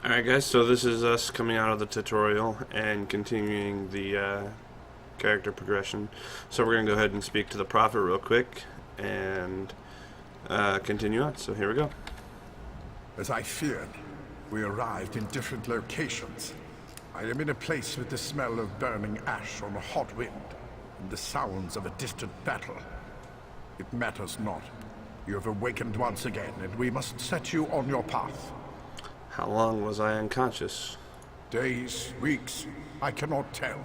Alright guys, so this is us coming out of the tutorial and continuing the character progression. So we're going to go ahead and speak to the prophet real quick and continue on. So here we go. As I feared, we arrived in different locations. I am in a place with the smell of burning ash on a hot wind and the sounds of a distant battle. It matters not. You have awakened once again, and we must set you on your path. How long was I unconscious? Days, weeks, I cannot tell.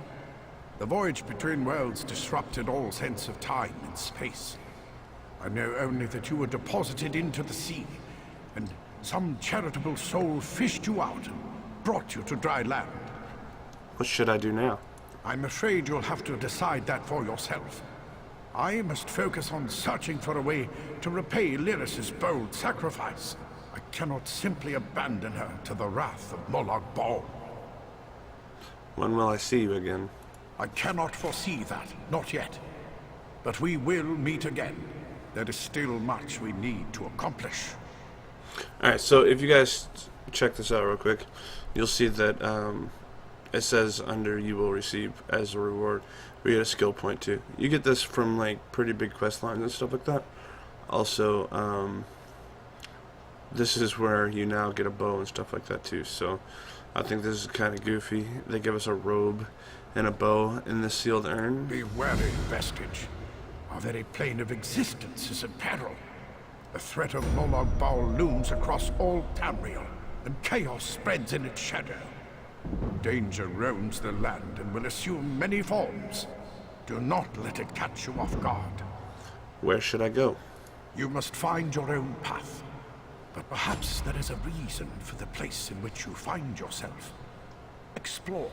The voyage between worlds disrupted all sense of time and space. I know only that you were deposited into the sea, and some charitable soul fished you out and brought you to dry land. What should I do now? I'm afraid you'll have to decide that for yourself. I must focus on searching for a way to repay Lyris's bold sacrifice. I cannot simply abandon her to the wrath of Molag Bal. When will I see you again? I cannot foresee that, not yet. But we will meet again. There is still much we need to accomplish. Alright, so if you guys check this out real quick, you'll see that it says under you will receive as a reward, we get a skill point too. You get this from like pretty big quest lines and stuff like that. Also, this is where you now get a bow and stuff like that too. So I think this is kind of goofy. They give us a robe and a bow in this sealed urn. Be wary, vestige. Our very plane of existence is in peril. The threat of Molag Bal looms across all Tamriel, and chaos spreads in its shadow. Danger roams the land and will assume many forms. Do not let it catch you off guard. Where should I go? You must find your own path. But perhaps there is a reason for the place in which you find yourself. Explore.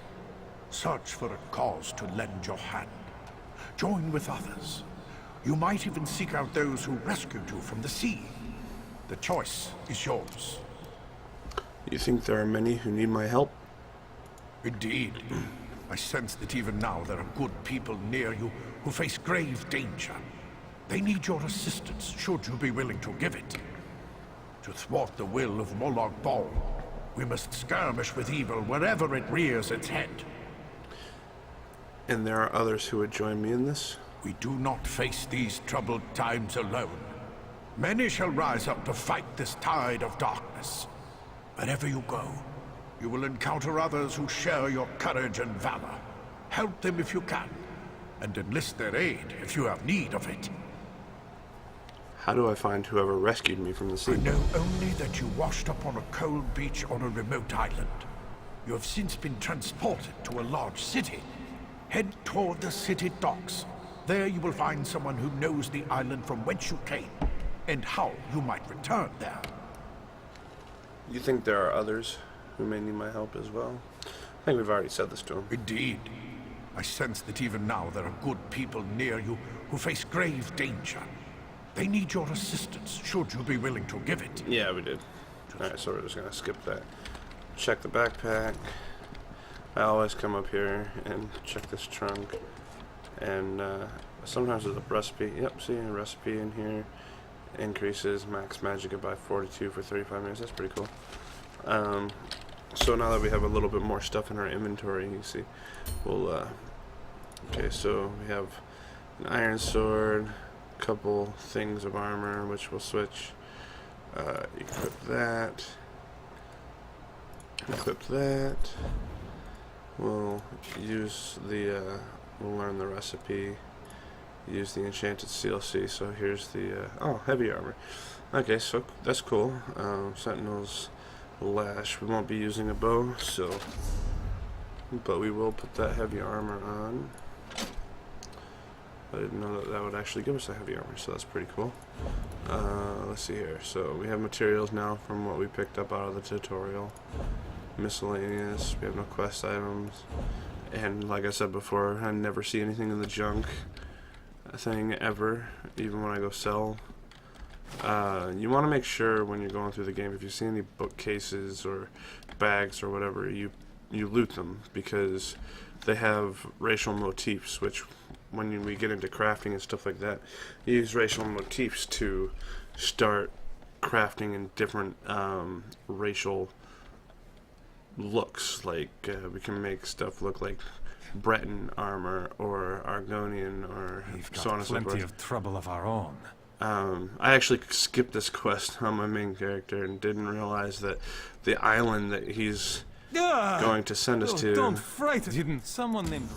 Search for a cause to lend your hand. Join with others. You might even seek out those who rescued you from the sea. The choice is yours. You think there are many who need my help? Indeed. I sense that even now there are good people near you who face grave danger. They need your assistance, should you be willing to give it. To thwart the will of Molag Bal, we must skirmish with evil wherever it rears its head. And there are others who would join me in this? We do not face these troubled times alone. Many shall rise up to fight this tide of darkness. Wherever you go, you will encounter others who share your courage and valor. Help them if you can, and enlist their aid if you have need of it. How do I find whoever rescued me from the sea? I know only that you washed up on a cold beach on a remote island. You have since been transported to a large city. Head toward the city docks. There you will find someone who knows the island from whence you came, and how you might return there. You think there are others who may need my help as well? I think we've already said this to them. Indeed. I sense that even now there are good people near you who face grave danger. They need your assistance, should you be willing to give it. Yeah, we did. Alright, so we're just going to skip that. Check the backpack. I always come up here and check this trunk. And sometimes there's a recipe. Yep, see a recipe in here. Increases max magic by 42 for 35 minutes. That's pretty cool. So now that we have a little bit more stuff in our inventory, you see, we'll, okay, so we have an iron sword, a couple things of armor, which we'll switch, equip that, we'll use the, we'll learn the recipe, use the enchanted CLC, so here's the, oh, heavy armor. Okay, so that's cool. Sentinel's lash. We won't be using a bow, so, but we will put that heavy armor on. I didn't know that that would actually give us a heavy armor, so that's pretty cool. Let's see here. So we have materials now from what we picked up out of the tutorial. Miscellaneous. We have no quest items, and like I said before, I never see anything in the junk thing ever, even when I go sell. You want to make sure when you're going through the game, if you see any bookcases or bags or whatever, you loot them, because they have racial motifs, which when we get into crafting and stuff like that, you use racial motifs to start crafting in different racial looks. Like we can make stuff look like Breton armor or Argonian or We've so on got and so forth. plenty of trouble of our own. I actually skipped this quest on my main character and didn't realize that the island that he's going to send us to Don't frighten. Didn't someone named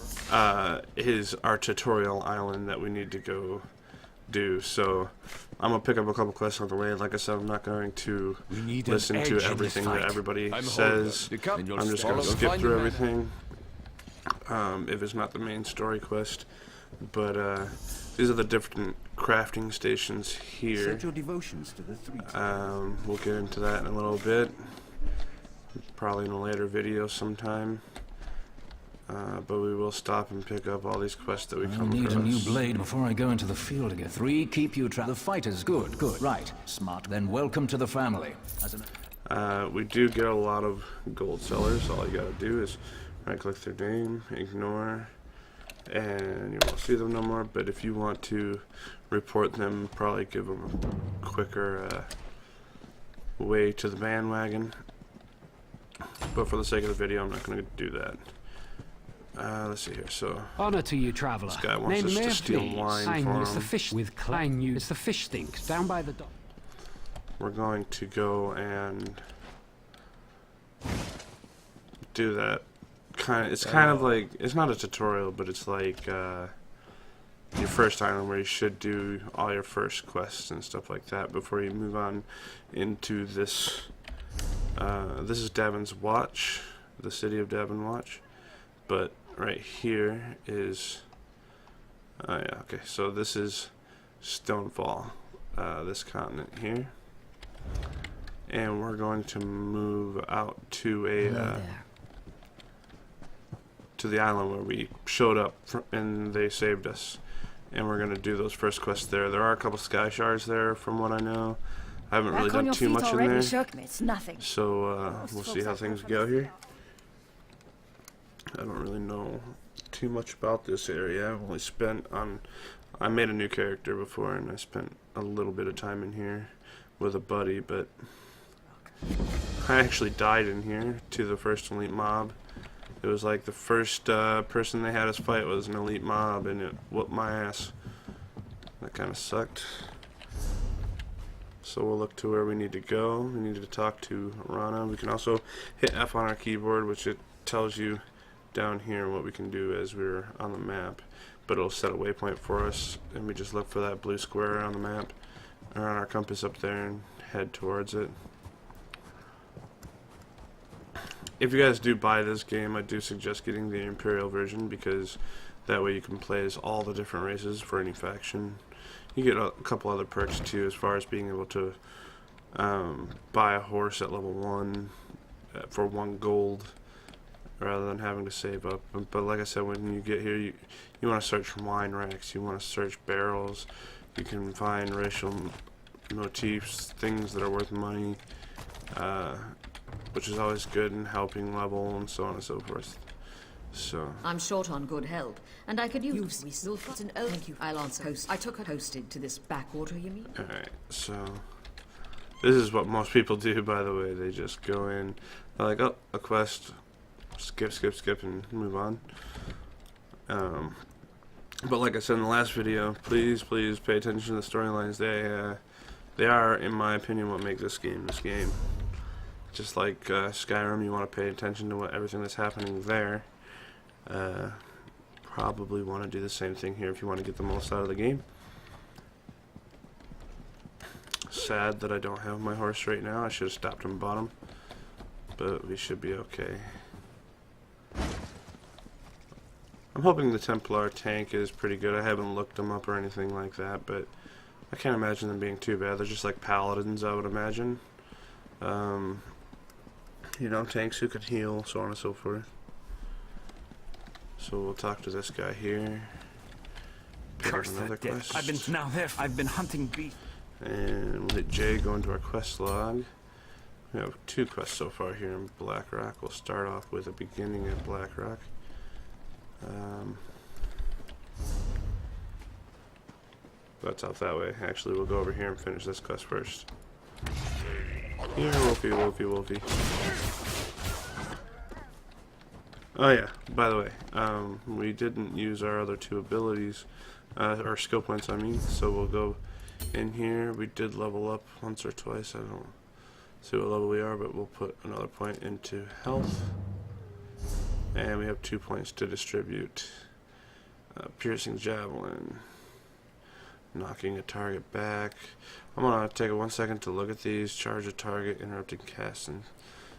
is our tutorial island that we need to go do. So I'm gonna pick up a couple quests on the way. Like I said, I'm not going to listen to everything that everybody says. I'm just gonna skip through everything if it's not the main story quest. But these are the different crafting stations here. Set your devotions to the three. We'll get into that in a little bit, probably in a later video sometime. But we will stop and pick up all these quests that we come across. I need a new blade before I go into the field again. 3, keep you the fighters. Good, good. Right. Smart. Then welcome to the family. We do get a lot of gold sellers. All you gotta do is right click their name, ignore, and you won't see them no more. But if you want to report them, probably give them a quicker way to the bandwagon. But for the sake of the video, I'm not going to do that. Let's see here. So honor to you, traveler. This guy wants us to steal wine for him. It's the fish with clang you. It's the fish stinks down by the dock. We're going to go and do that. It's kind of like, it's not a tutorial, but it's like your first island where you should do all your first quests and stuff like that before you move on into this. This is Davon's Watch, the city of Davon Watch, but right here is, oh yeah, okay, so this is Stonefall, this continent here, and we're going to move out to a to the island where we showed up and they saved us, and we're going to do those first quests there. There are a couple sky shards there from what I know. I haven't really done too much in there, it's nothing. so we'll see how things go here. I don't really know too much about this area. I've only spent I made a new character before, and I spent a little bit of time in here with a buddy, but I actually died in here to the first elite mob. It was like the first person they had us fight was an elite mob, and it whooped my ass. That kind of sucked. So we'll look to where we need to go. We need to talk to Rana. We can also hit F on our keyboard, which it tells you down here what we can do as we're on the map. But it'll set a waypoint for us, and we just look for that blue square on the map, or on our compass up there, and head towards it. If you guys do buy this game, I do suggest getting the Imperial version, because that way you can play as all the different races for any faction. You get a couple other perks too, as far as being able to buy a horse at level 1 for 1 gold, rather than having to save up. But like I said, when you get here, you want to search for wine racks, you want to search barrels, you can find racial motifs, things that are worth money, which is always good in helping level and so on and so forth. So I'm short on good help, and I could use. We still got an thank you. I'll answer. I took her hosted to this backwater. You mean? All right. So this is what most people do. By the way, they just go in. They're like, oh, a quest. Skip, skip, skip, and move on. But like I said in the last video, please pay attention to the storylines. They are, in my opinion, what make this game this game. Just like Skyrim, you want to pay attention to everything that's happening there. Probably want to do the same thing here if you want to get the most out of the game. Sad that I don't have my horse right now. I should have stopped and bought him, but we should be okay. I'm hoping the Templar tank is pretty good. I haven't looked them up or anything like that, but I can't imagine them being too bad. They're just like paladins, I would imagine. You know, tanks who can heal, so on and so forth. So we'll talk to this guy here. Curse another that death. quest. I've been hunting beef. And we'll hit J, go into our quest log. We have 2 quests so far here in Blackrock. We'll start off with a beginning at Blackrock. That's out that way. Actually, we'll go over here and finish this quest first. Here, Wolfie, Wolfie, Wolfie. Oh yeah, by the way, we didn't use our other two abilities, our skill points I mean, so we'll go in here. We did level up once or twice, I don't see what level we are, but we'll put another point into health. And we have 2 points to distribute. Piercing javelin, knocking a target back. I'm gonna take 1 second to look at these. Charge a target, interrupting cast, and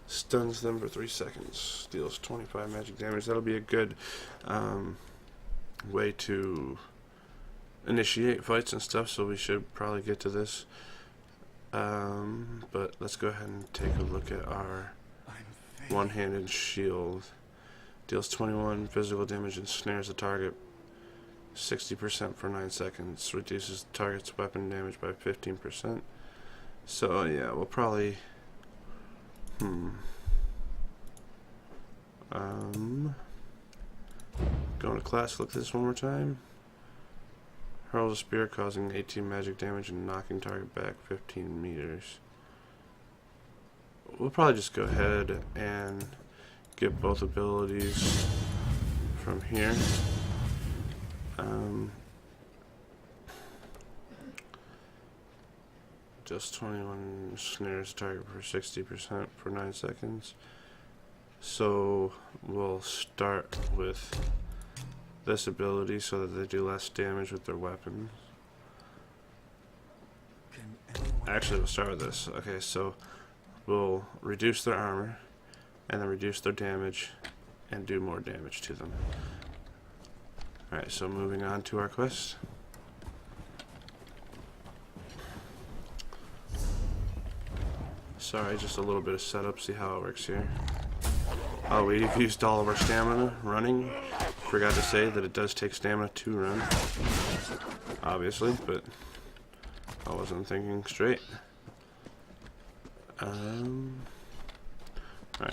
stuns them for 3 seconds. Deals 25 magic damage. That'll be a good way to initiate fights and stuff, so we should probably get to this. But let's go ahead and take a look at our one-handed shield. Deals 21 physical damage and snares the target 60% for 9 seconds. Reduces the target's weapon damage by 15%. So yeah, we'll probably going to class, look at this one more time. Hurls a spear causing 18 magic damage and knocking target back 15 meters. We'll probably just go ahead and get both abilities from here. Just 21 snares target for 60% for 9 seconds. So we'll start with this ability so that they do less damage with their weapons. Actually, we'll start with this. Okay, so we'll reduce their armor and then reduce their damage and do more damage to them. Alright, so moving on to our quest. Sorry, just a little bit of setup, see how it works here. Oh, we've used all of our stamina running. Forgot to say that it does take stamina to run, obviously, but I wasn't thinking straight. Alright,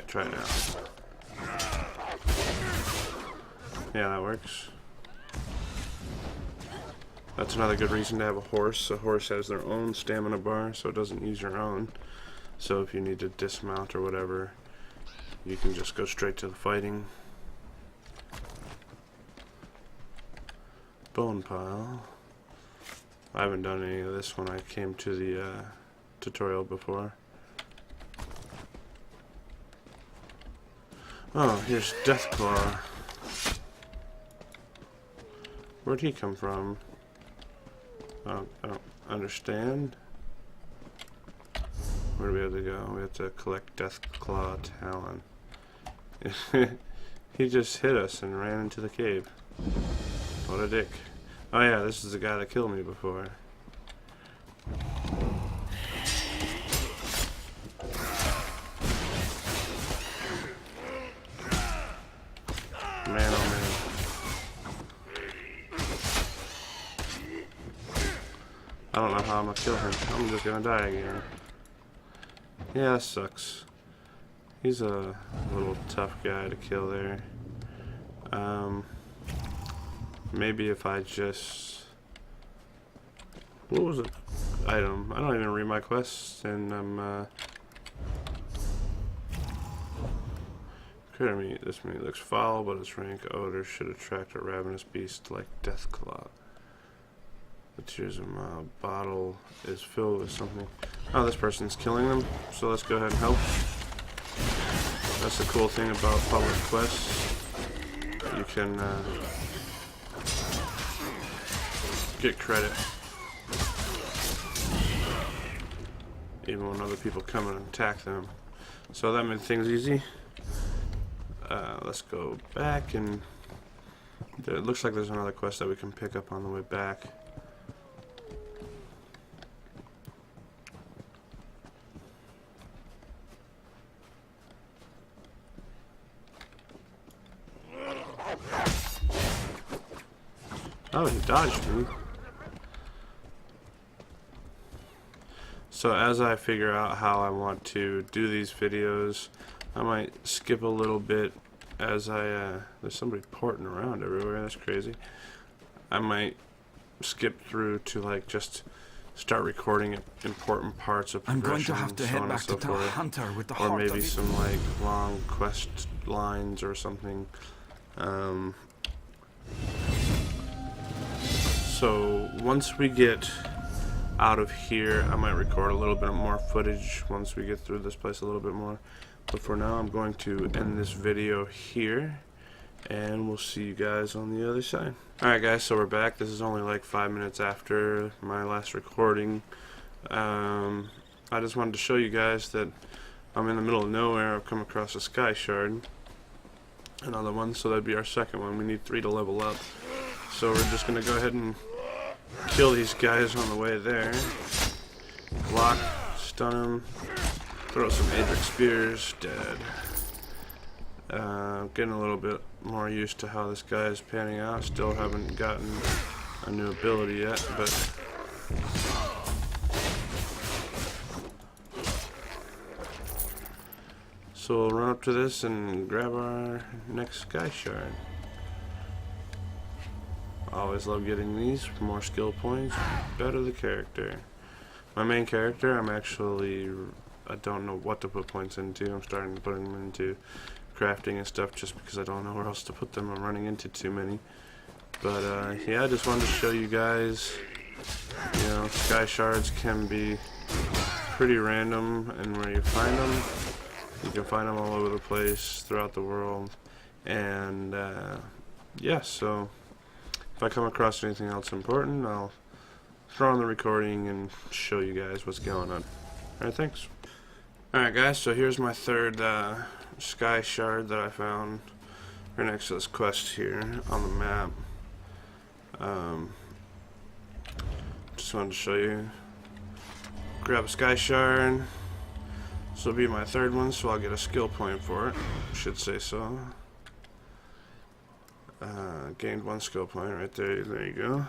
try it out. Yeah, that works. That's another good reason to have a horse. A horse has their own stamina bar, so it doesn't use your own. So if you need to dismount or whatever, you can just go straight to the fighting. Bone pile. I haven't done any of this when I came to the tutorial before. Oh, here's Deathclaw. Where'd he come from? I don't understand. Where do we have to go? We have to collect Deathclaw Talon. He just hit us and ran into the cave. What a dick. Oh yeah, this is the guy that killed me before. Man, oh man. I don't know how I'm gonna kill him. I'm just gonna die again. Yeah, that sucks. He's a little tough guy to kill there. Maybe if I just... What was it? Item. I don't even read my quests, and I'm, Critter meat. This meat looks foul, but its rank odor should attract a ravenous beast like Deathclaw. The tears of my bottle is filled with something. Oh, this person's killing them, so let's go ahead and help. That's the cool thing about public quests. You can get credit even when other people come and attack them. So that made things easy. Let's go back, and it looks like there's another quest that we can pick up on the way back. Oh, he dodged me. So as I figure out how I want to do these videos, I might skip a little bit as I, there's somebody porting around everywhere, that's crazy. I might skip through to like just start recording important parts of I'm progression, going to have to so head on back and so to tell forth. Hunter with the Or heart maybe of it. some like long quest lines or something. So once we get out of here, I might record a little bit more footage once we get through this place a little bit more. But for now, I'm going to end this video here, and we'll see you guys on the other side. Alright guys, so we're back. This is only like 5 minutes after my last recording. I just wanted to show you guys that I'm in the middle of nowhere. I've come across a sky shard. Another one, so that'd be our second one. We need 3 to level up. So we're just going to go ahead and kill these guys on the way there. Block, stun them, throw some Adric spears, dead. Getting a little bit more used to how this guy is panning out. Still haven't gotten a new ability yet, but so we'll run up to this and grab our next sky shard. Always love getting these. More skill points, better the character. My main character, I don't know what to put points into. I'm starting to put them into crafting and stuff just because I don't know where else to put them. I'm running into too many. But yeah, I just wanted to show you guys, you know, sky shards can be pretty random, and where you find them, you can find them all over the place throughout the world. And yeah, so if I come across anything else important, I'll throw on the recording and show you guys what's going on. Alright, thanks. Alright guys, so here's my third sky shard that I found right next to this quest here on the map. Just wanted to show you. Grab a sky shard. This will be my third one, so I'll get a skill point for it. Should say so. Gained 1 skill point right there. There you go.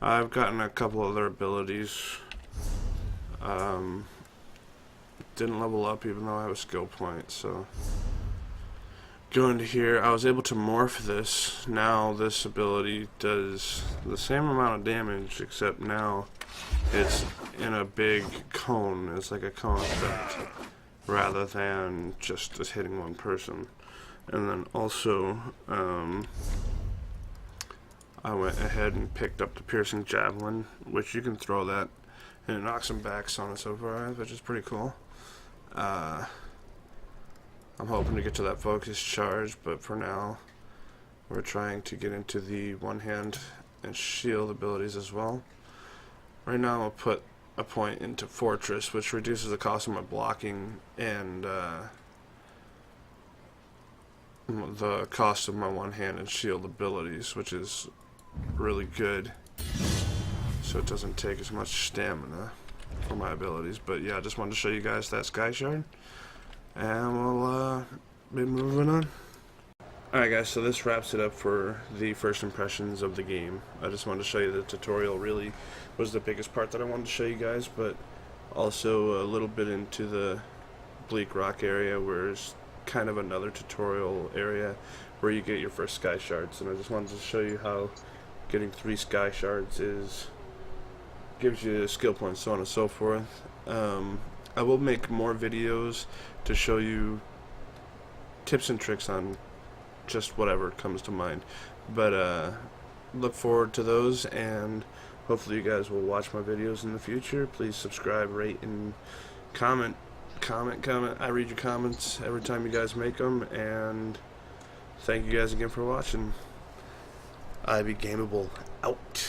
I've gotten a couple other abilities. Didn't level up even though I have a skill point, so going to here, I was able to morph this. Now this ability does the same amount of damage, except now it's in a big cone. It's like a cone effect rather than just hitting one person. And then also I went ahead and picked up the piercing javelin, which you can throw that and it knocks them back, so on and so forth, which is pretty cool. I'm hoping to get to that focus charge, but for now we're trying to get into the one hand and shield abilities as well. Right now I'll put a point into fortress, which reduces the cost of my blocking and the cost of my one hand and shield abilities, which is really good, so it doesn't take as much stamina for my abilities. But yeah, I just wanted to show you guys that sky shard, and we'll be moving on. Alright guys, so this wraps it up for the first impressions of the game. I just wanted to show you the tutorial. Really was the biggest part that I wanted to show you guys, but also a little bit into the Bleak Rock area, where it's kind of another tutorial area where you get your first sky shards. And I just wanted to show you how getting 3 sky shards gives you skill points, so on and so forth. I will make more videos to show you tips and tricks on just whatever comes to mind, but look forward to those, and hopefully you guys will watch my videos in the future. Please subscribe, rate, and comment. I read your comments every time you guys make them, and thank you guys again for watching. I be gameable out.